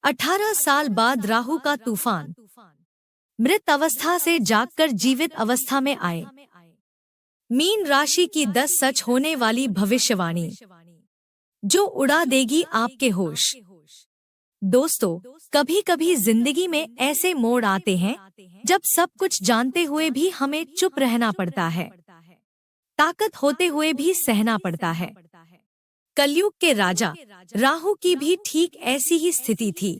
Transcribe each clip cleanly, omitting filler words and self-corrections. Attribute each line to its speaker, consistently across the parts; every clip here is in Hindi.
Speaker 1: 18 साल बाद राहु का तूफान। मृत अवस्था से जागकर जीवित अवस्था में आए। मीन राशि की 10 सच होने वाली भविष्यवाणी जो उड़ा देगी आपके होश। दोस्तों, कभी कभी जिंदगी में ऐसे मोड़ आते हैं जब सब कुछ जानते हुए भी हमें चुप रहना पड़ता है, ताकत होते हुए भी सहना पड़ता है। कलयुग के राजा राहु की भी ठीक ऐसी ही स्थिति थी।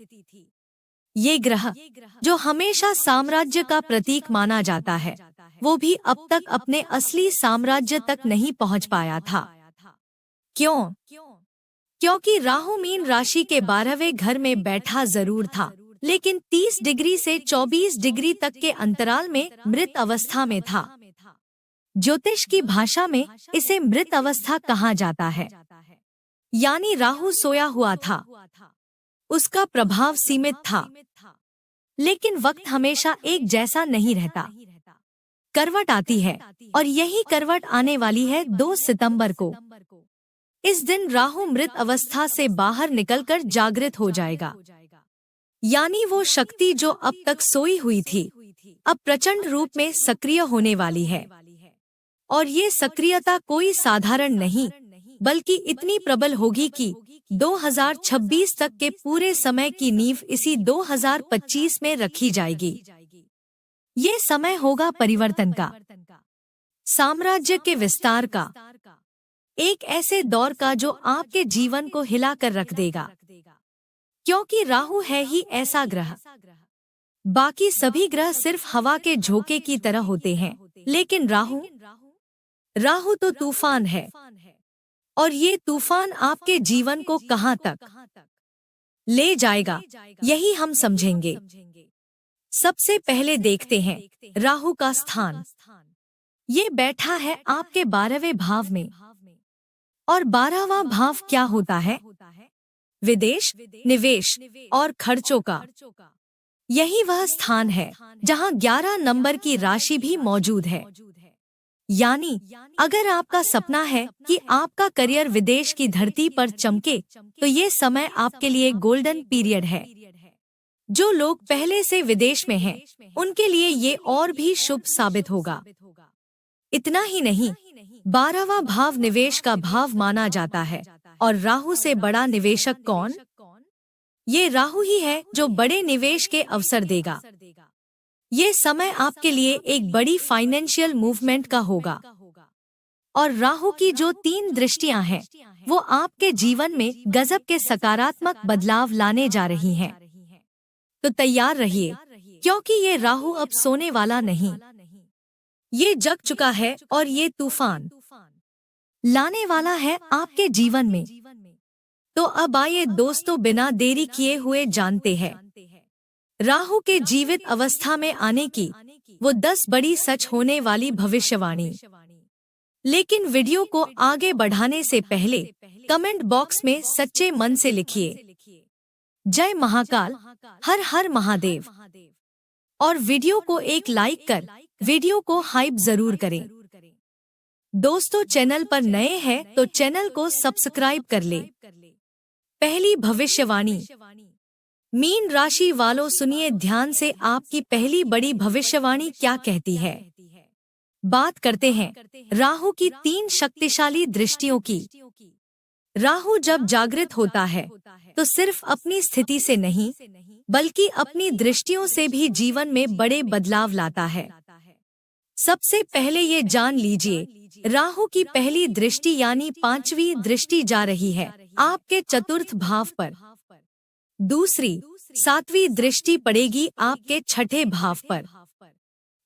Speaker 1: ये ग्रह जो हमेशा साम्राज्य का प्रतीक माना जाता है, वो भी अब तक अपने असली साम्राज्य तक नहीं पहुंच पाया था। क्यों? क्योंकि राहु मीन राशि के 12वें घर में बैठा जरूर था, लेकिन 30 डिग्री से 24 डिग्री तक के अंतराल में मृत अवस्था में था। ज्योतिष की भाषा में इसे मृत अवस्था कहा जाता है, यानी राहु सोया हुआ था। उसका प्रभाव सीमित था, लेकिन वक्त हमेशा एक जैसा नहीं रहता। करवट आती है और यही करवट आने वाली है 2 सितंबर को। इस दिन राहु मृत अवस्था से बाहर निकलकर जागृत हो जाएगा, यानी वो शक्ति जो अब तक सोई हुई थी अब प्रचंड रूप में सक्रिय होने वाली है। और ये सक्रियता कोई साधारण नहीं, बल्कि इतनी प्रबल होगी कि 2026 तक के पूरे समय की नींव इसी 2025 में रखी जाएगी। ये समय होगा परिवर्तन का, साम्राज्य के विस्तार का, एक ऐसे दौर का जो आपके जीवन को हिला कर रख देगा। क्योंकि राहु है ही ऐसा ग्रह। बाकी सभी ग्रह सिर्फ हवा के झोंके की तरह होते हैं, लेकिन राहु तो तूफान है। और ये तूफान आपके जीवन को कहां तक ले जाएगा, यही हम समझेंगे। सबसे पहले देखते हैं राहु का स्थान। ये बैठा है आपके 12वें भाव में। और 12वां भाव क्या होता है? विदेश, निवेश और खर्चों का। यही वह स्थान है जहां 11 नंबर की राशि भी मौजूद है। यानी अगर आपका सपना है कि आपका करियर विदेश की धरती पर चमके, तो ये समय आपके लिए गोल्डन पीरियड है। जो लोग पहले से विदेश में हैं, उनके लिए ये और भी शुभ साबित होगा। इतना ही नहीं, 12वां भाव निवेश का भाव माना जाता है। और राहु से बड़ा निवेशक कौन? ये राहु ही है जो बड़े निवेश के अवसर देगा। ये समय आपके लिए एक बड़ी फाइनेंशियल मूवमेंट का होगा। और राहु की जो 3 दृष्टियां हैं, वो आपके जीवन में गजब के सकारात्मक बदलाव लाने जा रही हैं। तो तैयार रहिए, क्योंकि ये राहु अब सोने वाला नहीं। ये जग चुका है और ये तूफान लाने वाला है आपके जीवन में। तो अब आइए दोस्तों, बिना देरी किए हुए जानते हैं राहु के जीवित अवस्था में आने की वो 10 बड़ी सच होने वाली भविष्यवाणी। लेकिन वीडियो को आगे बढ़ाने से पहले कमेंट बॉक्स में सच्चे मन से लिखिए जय महाकाल, हर हर महादेव। और वीडियो को एक लाइक कर वीडियो को हाइप जरूर करें। दोस्तों, चैनल पर नए हैं तो चैनल को सब्सक्राइब कर ले। पहली भविष्यवाणी। मीन राशि वालों सुनिए ध्यान से, आपकी पहली बड़ी भविष्यवाणी क्या कहती है। बात करते हैं राहु की 3 शक्तिशाली दृष्टियों की। राहु जब जागृत होता है तो सिर्फ अपनी स्थिति से नहीं, बल्कि अपनी दृष्टियों से भी जीवन में बड़े बदलाव लाता है। सबसे पहले ये जान लीजिए, राहु की पहली दृष्टि यानी 5वीं दृष्टि जा रही है आपके 4th भाव पर। दूसरी 7वीं दृष्टि पड़ेगी आपके 6ठे भाव पर।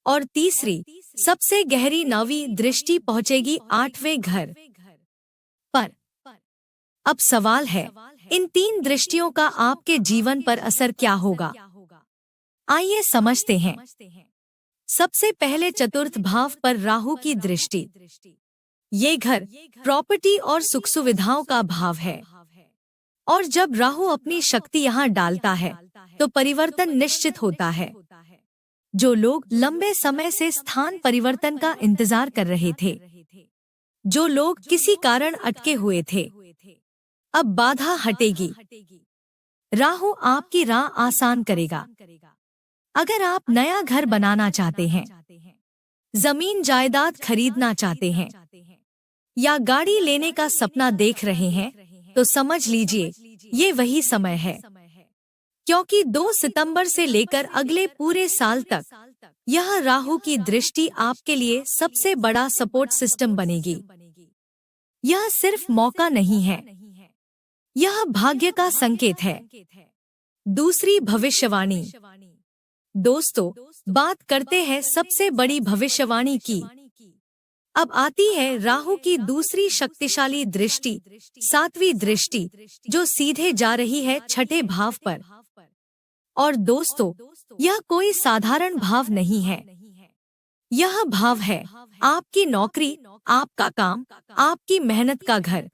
Speaker 1: और तीसरी सबसे गहरी 9वीं दृष्टि पहुंचेगी 8वें घर पर। अब सवाल है, इन 3 दृष्टियों का आपके जीवन पर असर क्या होगा? आइए समझते हैं। सबसे पहले 4th भाव पर राहु की दृष्टि। ये घर प्रॉपर्टी और सुख सुविधाओं का भाव है। और जब राहु अपनी शक्ति यहाँ डालता है तो परिवर्तन निश्चित होता है। जो लोग लंबे समय से स्थान परिवर्तन का इंतजार कर रहे थे, जो लोग किसी कारण अटके हुए थे, अब बाधा हटेगी। राहु आपकी राह आसान करेगा। अगर आप नया घर बनाना चाहते हैं, जमीन जायदाद खरीदना चाहते हैं या गाड़ी लेने का सपना देख रहे हैं, तो समझ लीजिए ये वही समय है। क्योंकि 2 सितंबर से लेकर अगले पूरे साल तक यह राहु की दृष्टि आपके लिए सबसे बड़ा सपोर्ट सिस्टम बनेगी। यह सिर्फ मौका नहीं है, यह भाग्य का संकेत है। दूसरी भविष्यवाणी। दोस्तों, बात करते हैं सबसे बड़ी भविष्यवाणी की। अब आती है राहु की दूसरी शक्तिशाली दृष्टि, 7वीं दृष्टि, जो सीधे जा रही है 6ठे भाव पर। और दोस्तों, यह कोई साधारण भाव नहीं है। यह भाव है आपकी नौकरी, आपका काम, आपकी मेहनत का घर।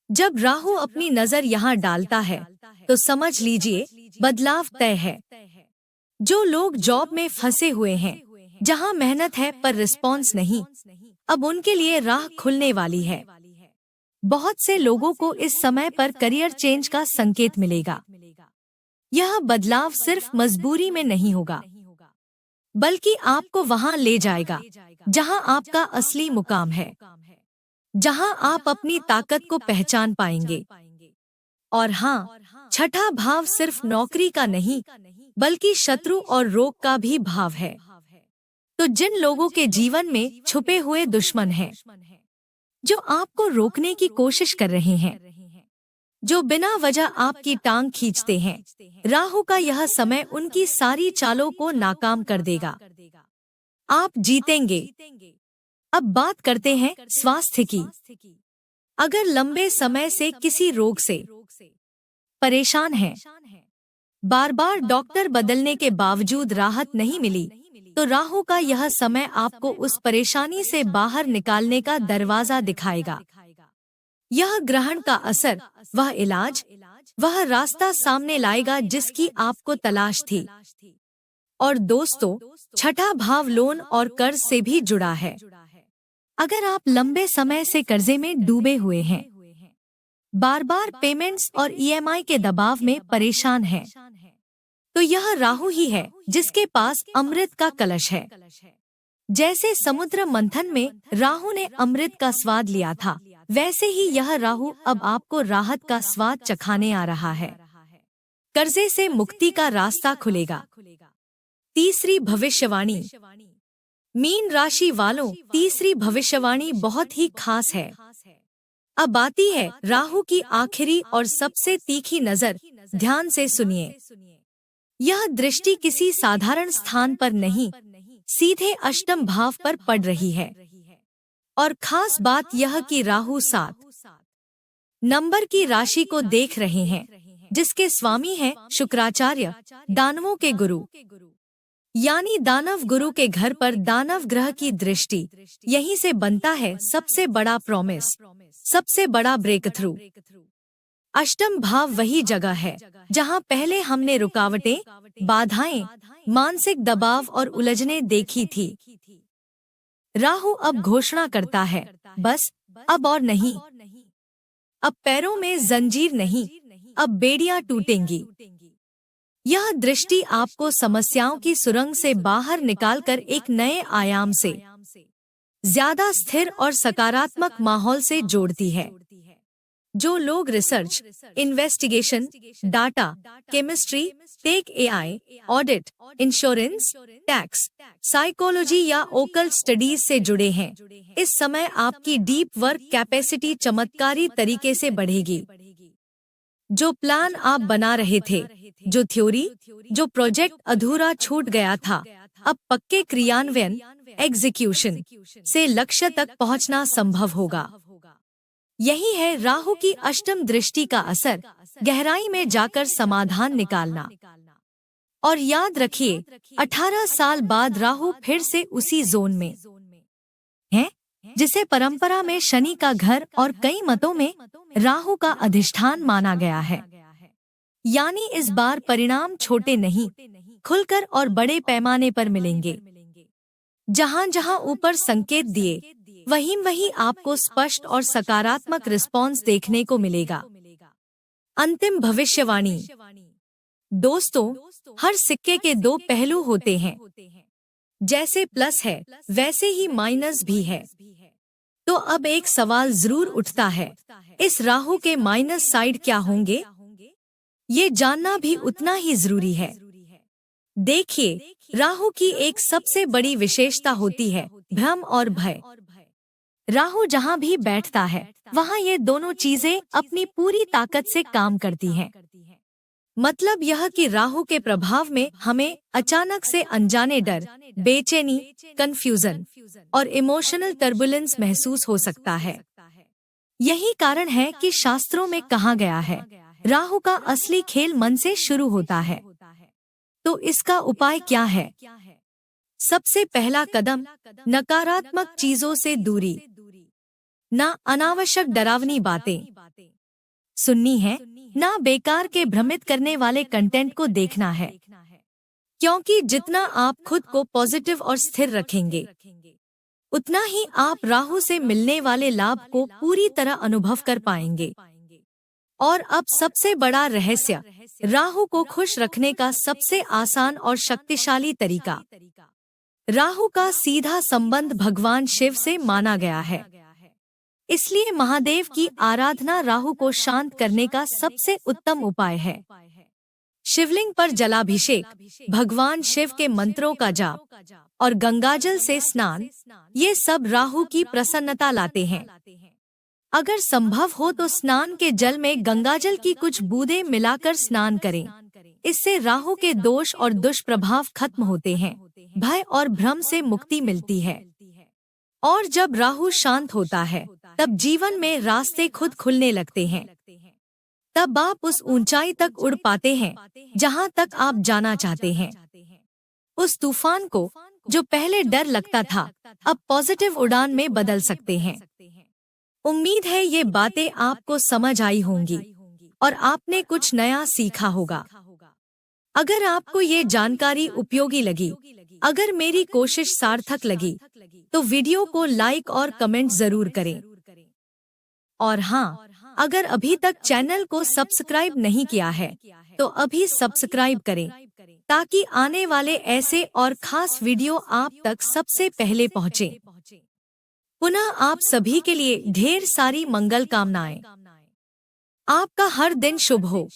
Speaker 1: जब राहु अपनी नजर यहाँ डालता है, तो समझ लीजिए बदलाव तय है। जो लोग जॉब में फंसे हुए हैं, जहाँ मेहनत है पर रिस्पॉन्स नहीं, अब उनके लिए राह खुलने वाली है। बहुत से लोगों को इस समय पर करियर चेंज का संकेत मिलेगा। यह बदलाव सिर्फ मजबूरी में नहीं होगा, बल्कि आपको वहां ले जाएगा जहां आपका असली मुकाम है, जहां आप अपनी ताकत को पहचान पाएंगे। और हाँ, 6ठा भाव सिर्फ नौकरी का नहीं, बल्कि शत्रु और रोग का भी भाव है। तो जिन लोगों के जीवन में छुपे हुए दुश्मन हैं, जो आपको रोकने की कोशिश कर रहे हैं, जो बिना वजह आपकी टांग खींचते हैं, राहु का यह समय उनकी सारी चालों को नाकाम कर देगा। आप जीतेंगे। अब बात करते हैं स्वास्थ्य की। अगर लंबे समय से किसी रोग से परेशान हैं, बार बार डॉक्टर बदलने के बावजूद राहत नहीं मिली, तो राहु का यह समय आपको उस परेशानी से बाहर निकालने का दरवाजा दिखाएगा। यह ग्रहण का असर, वह इलाज, वह रास्ता सामने लाएगा जिसकी आपको तलाश थी। और दोस्तों, 6ठा भाव लोन और कर्ज से भी जुड़ा है। अगर आप लंबे समय से कर्जे में डूबे हुए हैं, बार बार पेमेंट्स और ईएमआई के दबाव में परेशान हैं, तो यह राहु ही है जिसके पास अमृत का कलश है। जैसे समुद्र मंथन में राहु ने अमृत का स्वाद लिया था, वैसे ही यह राहु अब आपको राहत का स्वाद चखाने आ रहा है। कर्जे से मुक्ति का रास्ता खुलेगा। तीसरी भविष्यवाणी। मीन राशि वालों, तीसरी भविष्यवाणी बहुत ही खास है। अब आती है राहु की आखिरी और सबसे तीखी नजर। ध्यान से सुनिए। यह दृष्टि किसी साधारण स्थान पर नहीं, सीधे अष्टम भाव पर पड़ रही है। और खास बात यह कि राहु 7 नंबर की राशि को देख रहे हैं, जिसके स्वामी हैं शुक्राचार्य, दानवों के गुरु। यानी दानव गुरु के घर पर दानव ग्रह की दृष्टि, यहीं से बनता है सबसे बड़ा प्रॉमिस, सबसे बड़ा ब्रेक थ्रू। अष्टम भाव वही जगह है जहां पहले हमने रुकावटें, बाधाएं, मानसिक दबाव और उलझने देखी थी। राहु अब घोषणा करता है, बस अब और नहीं। अब पैरों में जंजीर नहीं, अब बेड़ियां टूटेंगी। यह दृष्टि आपको समस्याओं की सुरंग से बाहर निकालकर एक नए आयाम से, ज्यादा स्थिर और सकारात्मक माहौल से जोड़ती है। जो लोग research, investigation, data, chemistry, tech AI, audit, insurance, tax, psychology या ओकल्ट स्टडीज से जुड़े हैं, इस समय आपकी डीप वर्क कैपेसिटी चमत्कारी तरीके से बढ़ेगी। जो प्लान आप बना रहे थे, जो थ्योरी, जो प्रोजेक्ट अधूरा छूट गया था, अब पक्के क्रियान्वयन, एग्जीक्यूशन से लक्ष्य तक पहुंचना संभव होगा। यही है राहु की अष्टम दृष्टि का असर, गहराई में जाकर समाधान निकालना। और याद रखिए, 18 साल बाद राहु फिर से उसी जोन में है जिसे परंपरा में शनि का घर और कई मतों में राहु का अधिष्ठान माना गया है। यानी इस बार परिणाम छोटे नहीं, खुलकर और बड़े पैमाने पर मिलेंगे। जहां जहां ऊपर संकेत दिए, वहीं आपको स्पष्ट और सकारात्मक रिस्पॉन्स देखने को मिलेगा। अंतिम भविष्यवाणी। दोस्तों, हर सिक्के के दो पहलू होते हैं। जैसे प्लस है, वैसे ही माइनस भी है। तो अब एक सवाल जरूर उठता है, इस राहु के माइनस साइड क्या होंगे? ये जानना भी उतना ही जरूरी है। देखिए, राहु की एक सबसे बड़ी विशेषता होती है भ्रम और भय। राहु जहाँ भी बैठता है, वहाँ ये दोनों चीजें अपनी पूरी ताकत से काम करती हैं। मतलब यह कि राहु के प्रभाव में हमें अचानक से अनजाने डर, बेचैनी, कंफ्यूजन और इमोशनल टर्बुलेंस महसूस हो सकता है। यही कारण है कि शास्त्रों में कहा गया है, राहु का असली खेल मन से शुरू होता है। तो इसका उपाय क्या है? सबसे पहला कदम, नकारात्मक चीजों से दूरी। ना अनावश्यक डरावनी बातें सुननी है, ना बेकार के भ्रमित करने वाले कंटेंट को देखना है। क्योंकि जितना आप खुद को पॉजिटिव और स्थिर रखेंगे, उतना ही आप राहु से मिलने वाले लाभ को पूरी तरह अनुभव कर पाएंगे। और अब सबसे बड़ा रहस्य, राहु को खुश रखने का सबसे आसान और शक्तिशाली तरीका। राहु का सीधा संबंध भगवान शिव से माना गया है। इसलिए महादेव की आराधना राहु को शांत करने का सबसे उत्तम उपाय है। शिवलिंग पर जलाभिषेक, भगवान शिव के मंत्रों का जाप और गंगाजल से स्नान, ये सब राहु की प्रसन्नता लाते हैं। अगर संभव हो तो स्नान के जल में गंगाजल की कुछ बूंदें मिलाकर स्नान करें। इससे राहु के दोष और दुष्प्रभाव खत्म होते हैं, भय और भ्रम से मुक्ति मिलती है। और जब राहु शांत होता है, तब जीवन में रास्ते खुद खुलने लगते हैं। तब आप उस ऊंचाई तक उड़ पाते हैं जहां तक आप जाना चाहते हैं। उस तूफान को, जो पहले डर लगता था, अब पॉजिटिव उड़ान में बदल सकते हैं। उम्मीद है ये बातें आपको समझ आई होंगी और आपने कुछ नया सीखा होगा। अगर आपको ये जानकारी उपयोगी लगी, अगर मेरी कोशिश सार्थक लगी, तो वीडियो को लाइक और कमेंट जरूर करें। और हाँ, अगर अभी तक चैनल को सब्सक्राइब नहीं किया है, तो अभी सब्सक्राइब करें, ताकि आने वाले ऐसे और खास वीडियो आप तक सबसे पहले पहुँचे। पुनः आप सभी के लिए ढेर सारी मंगल कामनाएं। आपका हर दिन शुभ हो।